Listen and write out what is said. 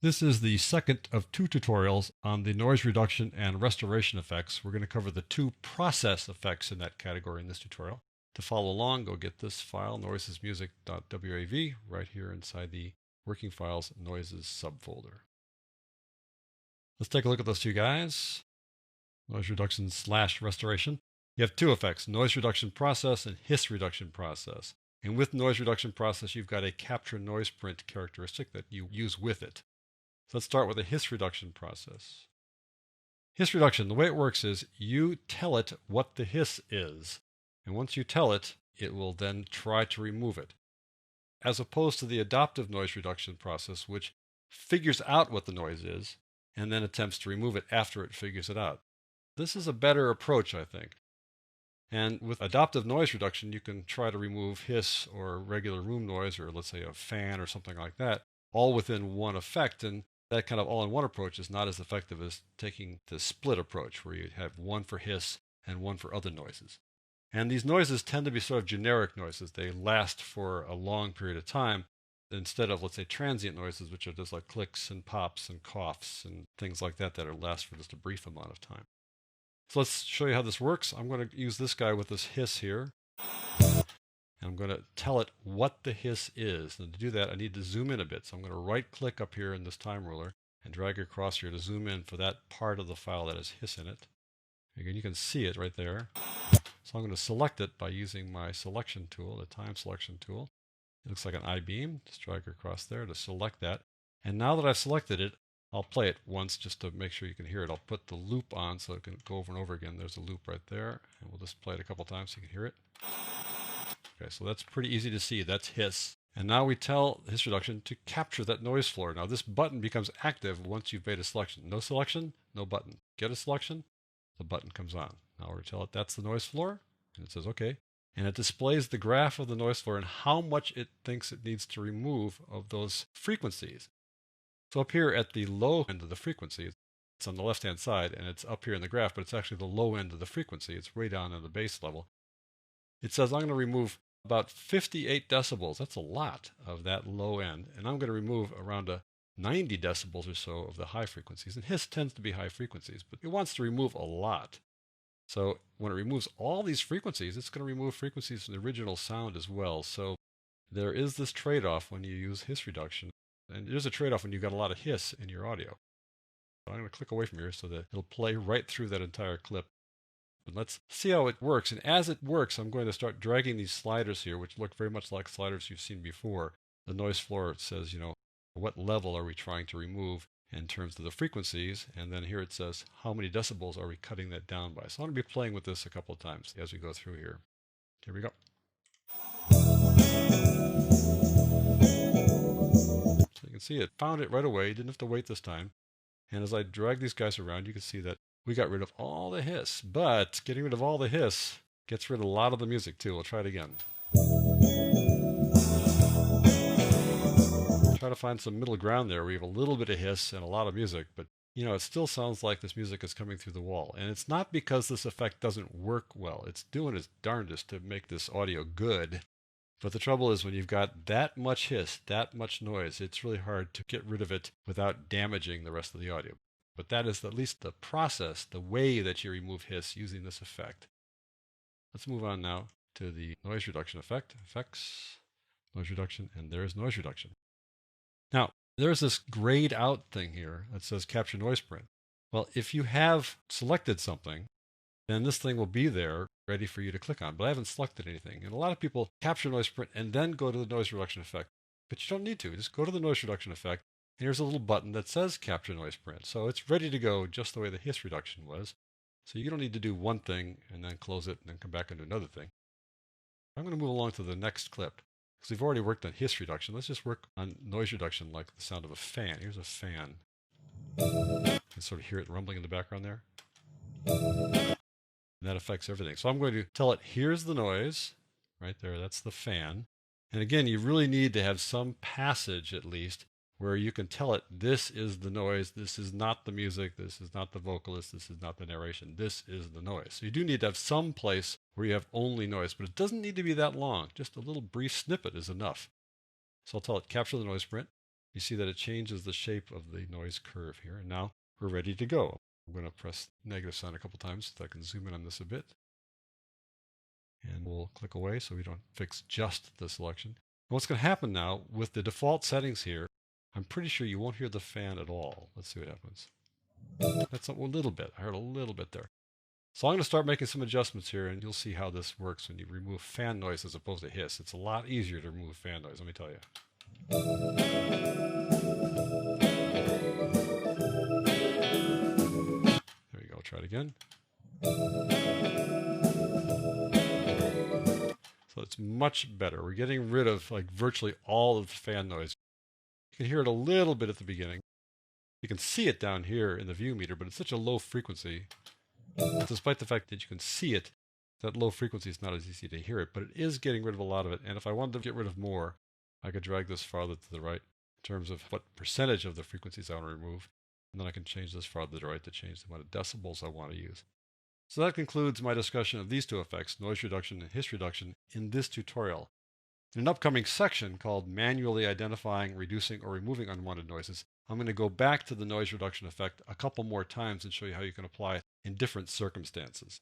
This is the second of two tutorials on the noise reduction and restoration effects. We're going to cover the two process effects in that category in this tutorial. To follow along, go get this file, noisesmusic.wav, right here inside the working files noises subfolder. Let's take a look at those two guys. Noise reduction / restoration. You have two effects, noise reduction process and hiss reduction process. And with noise reduction process, you've got a capture noise print characteristic that you use with it. So let's start with the hiss reduction process. Hiss reduction, the way it works is you tell it what the hiss is. And once you tell it, it will then try to remove it. As opposed to the adaptive noise reduction process, which figures out what the noise is and then attempts to remove it after it figures it out. This is a better approach, I think. And with adaptive noise reduction, you can try to remove hiss or regular room noise, or let's say a fan or something like that, all within one effect. And that kind of all-in-one approach is not as effective as taking the split approach, where you have one for hiss and one for other noises. And these noises tend to be sort of generic noises. They last for a long period of time instead of, let's say, transient noises, which are just like clicks and pops and coughs and things like that that last for just a brief amount of time. So let's show you how this works. I'm going to use this guy with this hiss here. And I'm going to tell it what the hiss is. And to do that, I need to zoom in a bit. So I'm going to right-click up here in this time ruler and drag across here to zoom in for that part of the file that has hiss in it. Again, you can see it right there. So I'm going to select it by using my selection tool, the time selection tool. It looks like an I-beam. Just drag across there to select that. And now that I've selected it, I'll play it once just to make sure you can hear it. I'll put the loop on so it can go over and over again. There's a loop right there. And we'll just play it a couple times so you can hear it. Okay, so that's pretty easy to see. That's hiss. And now we tell hiss reduction to capture that noise floor. Now this button becomes active once you've made a selection. No selection, no button. Get a selection, the button comes on. Now we're going to tell it that's the noise floor. And it says, okay. And it displays the graph of the noise floor and how much it thinks it needs to remove of those frequencies. So up here at the low end of the frequency, it's on the left-hand side, and it's up here in the graph, but it's actually the low end of the frequency. It's way down in the base level. It says I'm going to remove about 58 decibels. That's a lot of that low end. And I'm going to remove around 90 decibels or so of the high frequencies. And hiss tends to be high frequencies, but it wants to remove a lot. So when it removes all these frequencies, it's going to remove frequencies from the original sound as well. So there is this trade-off when you use hiss reduction. And there's a trade-off when you've got a lot of hiss in your audio. I'm going to click away from here so that it'll play right through that entire clip. But let's see how it works. And as it works, I'm going to start dragging these sliders here, which look very much like sliders you've seen before. The noise floor says, what level are we trying to remove in terms of the frequencies? And then here it says, how many decibels are we cutting that down by? So I'm going to be playing with this a couple of times as we go through here. Here we go. So you can see it found it right away. Didn't have to wait this time. And as I drag these guys around, you can see that we got rid of all the hiss. But getting rid of all the hiss gets rid of a lot of the music too. We'll try it again. Try to find some middle ground there. We have a little bit of hiss and a lot of music, but it still sounds like this music is coming through the wall. And it's not because this effect doesn't work well. It's doing its darndest to make this audio good. But the trouble is when you've got that much hiss, that much noise, it's really hard to get rid of it without damaging the rest of the audio. But that is at least the process, the way that you remove hiss using this effect. Let's move on now to the noise reduction effect. Effects, noise reduction, and there's noise reduction. Now, there's this grayed out thing here that says capture noise print. Well, if you have selected something, then this thing will be there ready for you to click on. But I haven't selected anything. And a lot of people capture noise print and then go to the noise reduction effect. But you don't need to. Just go to the noise reduction effect. And here's a little button that says capture noise print. So it's ready to go just the way the hiss reduction was. So you don't need to do one thing and then close it and then come back and do another thing. I'm going to move along to the next clip. Because we've already worked on hiss reduction. Let's just work on noise reduction like the sound of a fan. Here's a fan. You can sort of hear it rumbling in the background there. And that affects everything. So I'm going to tell it, here's the noise. Right there, that's the fan. And again, you really need to have some passage at least where you can tell it, this is the noise, this is not the music, this is not the vocalist, this is not the narration, this is the noise. So you do need to have some place where you have only noise, but it doesn't need to be that long. Just a little brief snippet is enough. So I'll tell it, capture the noise print. You see that it changes the shape of the noise curve here. And now we're ready to go. I'm going to press negative sign a couple times so I can zoom in on this a bit. And we'll click away so we don't fix just the selection. And what's going to happen now with the default settings here, I'm pretty sure you won't hear the fan at all. Let's see what happens. That's a little bit. I heard a little bit there. So I'm going to start making some adjustments here, and you'll see how this works when you remove fan noise as opposed to hiss. It's a lot easier to remove fan noise, let me tell you. There you go. Try it again. So it's much better. We're getting rid of like virtually all of the fan noise. You can hear it a little bit at the beginning. You can see it down here in the view meter, but it's such a low frequency. Despite the fact that you can see it, that low frequency is not as easy to hear it, but it is getting rid of a lot of it. And if I wanted to get rid of more, I could drag this farther to the right in terms of what percentage of the frequencies I want to remove. And then I can change this farther to the right to change the amount of decibels I want to use. So that concludes my discussion of these two effects, noise reduction and hiss reduction, in this tutorial. In an upcoming section called Manually Identifying, Reducing, or Removing Unwanted Noises, I'm going to go back to the noise reduction effect a couple more times and show you how you can apply it in different circumstances.